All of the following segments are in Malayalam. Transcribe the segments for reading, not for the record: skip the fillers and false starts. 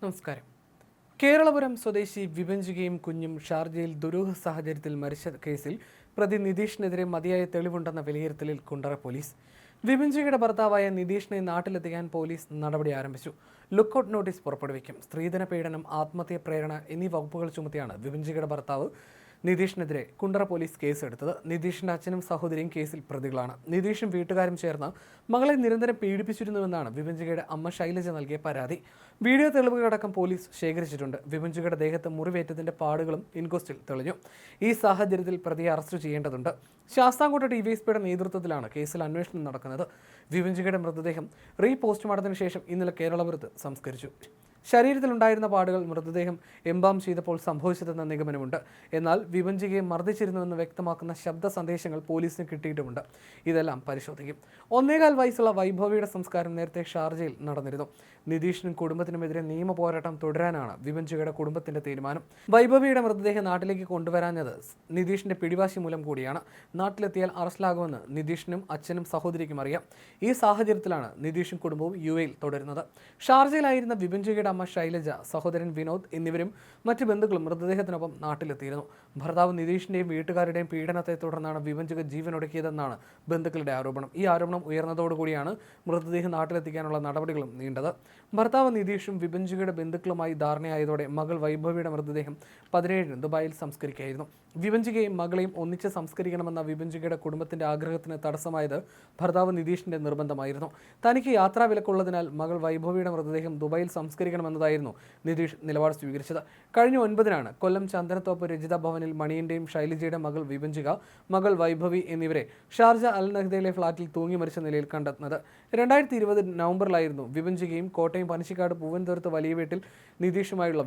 നമസ്കാരം. കേരളപുരം സ്വദേശി വിഭജികയും കുഞ്ഞും ഷാർജയിൽ ദുരൂഹ സാഹചര്യത്തിൽ മരിച്ച കേസിൽ പ്രതി നിതീഷിനെതിരെ മതിയായ തെളിവുണ്ടെന്ന വിലയിരുത്തലിൽ കുണ്ടറ പോലീസ്. വിഭജികയുടെ ഭർത്താവായ നിതീഷിനെ നാട്ടിലെത്തിക്കാൻ പോലീസ് നടപടി ആരംഭിച്ചു. ലുക്കൌട്ട് നോട്ടീസ് പുറപ്പെടുവിക്കും. സ്ത്രീധന പീഡനം, ആത്മഹത്യാ പ്രേരണ എന്നീ വകുപ്പുകൾ ചുമത്തിയാണ് വിഭജികയുടെ ഭർത്താവ് നിതീഷിനെതിരെ കുണ്ടറ പോലീസ് കേസെടുത്തത്. നിതീഷിന്റെ അച്ഛനും സഹോദരിയും കേസിൽ പ്രതികളാണ്. നിതീഷും വീട്ടുകാരും ചേർന്ന് മകളെ നിരന്തരം പീഡിപ്പിച്ചിരുന്നുവെന്നാണ് വിഭജികയുടെ അമ്മ ശൈലജ നൽകിയ പരാതി. വീഡിയോ തെളിവുകളടക്കം പോലീസ് ശേഖരിച്ചിട്ടുണ്ട്. വിഭജികയുടെ ദേഹത്ത് മുറിവേറ്റതിന്റെ പാടുകളും ഇൻക്വസ്റ്റിൽ തെളിഞ്ഞു. ഈ സാഹചര്യത്തിൽ പ്രതിയെ അറസ്റ്റ് ചെയ്യേണ്ടതുണ്ട്. ശാസ്താംകോട്ട ഡിവൈഎസ്പിയുടെ നേതൃത്വത്തിലാണ് കേസിൽ അന്വേഷണം നടക്കുന്നത്. വിഭജികയുടെ മൃതദേഹം പോസ്റ്റ്മോർട്ടത്തിന് ശേഷം ഇന്നലെ കേരളപുരത്ത് സംസ്കരിച്ചു. ശരീരത്തിലുണ്ടായിരുന്ന പാടുകൾ മൃതദേഹം എംബാം ചെയ്തപ്പോൾ സംഭവിച്ചതെന്ന നിഗമനമുണ്ട്. എന്നാൽ വിഭജികയെ മർദ്ദിച്ചിരുന്നുവെന്ന് വ്യക്തമാക്കുന്ന ശബ്ദ സന്ദേശങ്ങൾ പോലീസിന് കിട്ടിയിട്ടുമുണ്ട്. ഇതെല്ലാം പരിശോധിക്കും. 1.25 വയസ്സുള്ള വൈഭവിയുടെ സംസ്കാരം നേരത്തെ ഷാർജയിൽ നടന്നിരുന്നു. നിതീഷിനും കുടുംബത്തിനുമെതിരെ നിയമ പോരാട്ടം തുടരാനാണ് വിഭജികയുടെ കുടുംബത്തിന്റെ തീരുമാനം. വൈഭവിയുടെ മൃതദേഹം നാട്ടിലേക്ക് കൊണ്ടുവരാഞ്ഞത് നിതീഷിന്റെ പിടിവാശി മൂലം കൂടിയാണ്. നാട്ടിലെത്തിയാൽ അറസ്റ്റിലാകുമെന്ന് നിതീഷിനും അച്ഛനും സഹോദരിക്കും അറിയാം. ഈ സാഹചര്യത്തിലാണ് നിതീഷും കുടുംബവും യുഎയിൽ തുടരുന്നത്. ഷാർജയിലായിരുന്ന വിഭജികയുടെ അമ്മ ശൈലജ, സഹോദരൻ വിനോദ് എന്നിവരും മറ്റ് ബന്ധുക്കളും മൃതദേഹത്തിനൊപ്പം നാട്ടിലെത്തിയിരുന്നു. ഭർത്താവ് നിതീഷിന്റെയും വീട്ടുകാരുടെയും പീഡനത്തെ തുടർന്നാണ് വിഭജിക ജീവനൊടുക്കിയതെന്നാണ് ബന്ധുക്കളുടെ ആരോപണം. ഈ ആരോപണം ഉയർന്നതോടുകൂടിയാണ് മൃതദേഹം നാട്ടിലെത്തിക്കാനുള്ള നടപടികളും നീണ്ടത്. ഭർത്താവ് നിതീഷും വിഭജികയുടെ ബന്ധുക്കളുമായി ധാരണയായതോടെ മകൾ വൈഭവിയുടെ മൃതദേഹം 17 ദുബായിൽ സംസ്കരിക്കുകയായിരുന്നു. വിഭജികയും മകളെയും ഒന്നിച്ച് സംസ്കരിക്കണമെന്ന വിഭജികയുടെ കുടുംബത്തിന്റെ ആഗ്രഹത്തിന് തടസ്സമായത് ഭർത്താവ് നിതീഷിന്റെ നിർബന്ധമായിരുന്നു. തനിക്ക് യാത്രാ വിലക്കുള്ളതിനാൽ മകൾ വൈഭവിയുടെ മൃതദേഹം ദുബായിൽ സംസ്കരിക്കണമെന്നതായിരുന്നു നിതീഷ് നിലപാട് സ്വീകരിച്ചത്. കഴിഞ്ഞ 9-നാണ് കൊല്ലം ചന്ദനത്തോപ്പ് രജിത ഭവനിൽ മണിയന്റെയും ശൈലജയുടെ മകൾ വിഭജിക, മകൾ വൈഭവി എന്നിവരെ ഷാർജ അൽ നഹ്ദയിലെ ഫ്ളാറ്റിൽ തൂങ്ങി മരിച്ച നിലയിൽ കണ്ടെത്തുന്നത്. 2020 നവംബറിലായിരുന്നു വിഭജികയും കോട്ടയം പനച്ചിക്കാട് പൂവൻതുരുത്ത് വലിയ വീട്ടിൽ നിതീഷുമായുള്ള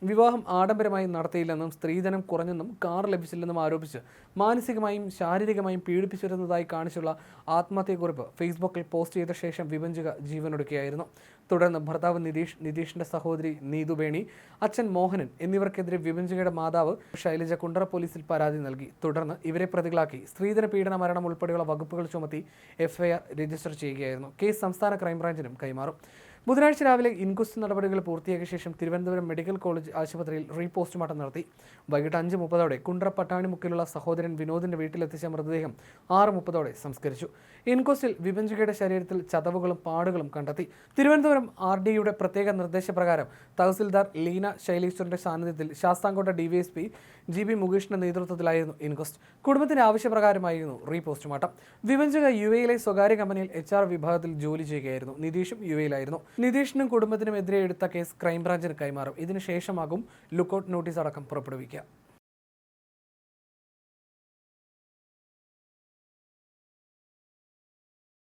വിവാഹം ആഡംബരമായി നടത്തിയില്ലെന്നും സ്ത്രീധനം കുറഞ്ഞെന്നും കാർ ലഭിച്ചില്ലെന്നും ആരോപിച്ച് മാനസികമായും ശാരീരികമായും പീഡിപ്പിച്ചിരുന്നതായി കാണിച്ചുള്ള ആത്മഹത്യക്കുറിപ്പ് ഫേസ്ബുക്കിൽ പോസ്റ്റ് ചെയ്ത ശേഷം വിഭജിക ജീവനൊടുക്കുകയായിരുന്നു. തുടർന്ന് ഭർത്താവ് നിതീഷിന്റെ സഹോദരി നീതുബേണി, അച്ഛൻ മോഹനൻ എന്നിവർക്കെതിരെ വിഭജികയുടെ മാതാവ് ശൈലജ കുണ്ടറ പോലീസിൽ പരാതി നൽകി. തുടർന്ന് ഇവരെ പ്രതികളാക്കി സ്ത്രീധന പീഡന മരണം ഉൾപ്പെടെയുള്ള വകുപ്പുകൾ ചുമത്തി എഫ്ഐആർ രജിസ്റ്റർ ചെയ്യുകയായിരുന്നു. കേസ് സംസ്ഥാന ക്രൈംബ്രാഞ്ചിനും കൈമാറും. ബുധനാഴ്ച രാവിലെ ഇൻക്വസ്റ്റ് നടപടികൾ പൂർത്തിയാക്കിയ ശേഷം തിരുവനന്തപുരം മെഡിക്കൽ കോളേജ് ആശുപത്രിയിൽ പോസ്റ്റ്മോർട്ടം നടത്തി. വൈകിട്ട് 5:30 കുണ്ടറ പട്ടാണിമുക്കിലുള്ള സഹോദരൻ വിനോദിന്റെ വീട്ടിലെത്തിച്ച മൃതദേഹം 6:30 സംസ്കരിച്ചു. ഇൻക്വസ്റ്റിൽ വിഭജികയുടെ ശരീരത്തിൽ ചതവുകളും പാടുകളും കണ്ടെത്തി. തിരുവനന്തപുരം RDയുടെ പ്രത്യേക നിർദ്ദേശപ്രകാരം തഹസിൽദാർ ലീന ശൈലേശ്വറിന്റെ സാന്നിധ്യത്തിൽ ശാസ്താംകോട്ട ഡിവൈഎസ്പി GB മുകേഷിന്റെ നേതൃത്വത്തിലായിരുന്നു ഇൻക്വസ്റ്റ്. കുടുംബത്തിന്റെ ആവശ്യപ്രകാരമായിരുന്നു പോസ്റ്റ്മോർട്ടം. വിഭജിക UAയിലെ സ്വകാര്യ കമ്പനിയിൽ HR വിഭാഗത്തിൽ ജോലി ചെയ്യുകയായിരുന്നു. നിതീഷും UAയിലായിരുന്നു. നിതീഷിനും കുടുംബത്തിനും എതിരെ എടുത്ത കേസ് ക്രൈംബ്രാഞ്ചിന് കൈമാറും. ഇതിനുശേഷമാകും ലുക്കൌട്ട് നോട്ടീസ് അടക്കം പുറപ്പെടുവിക്കുക.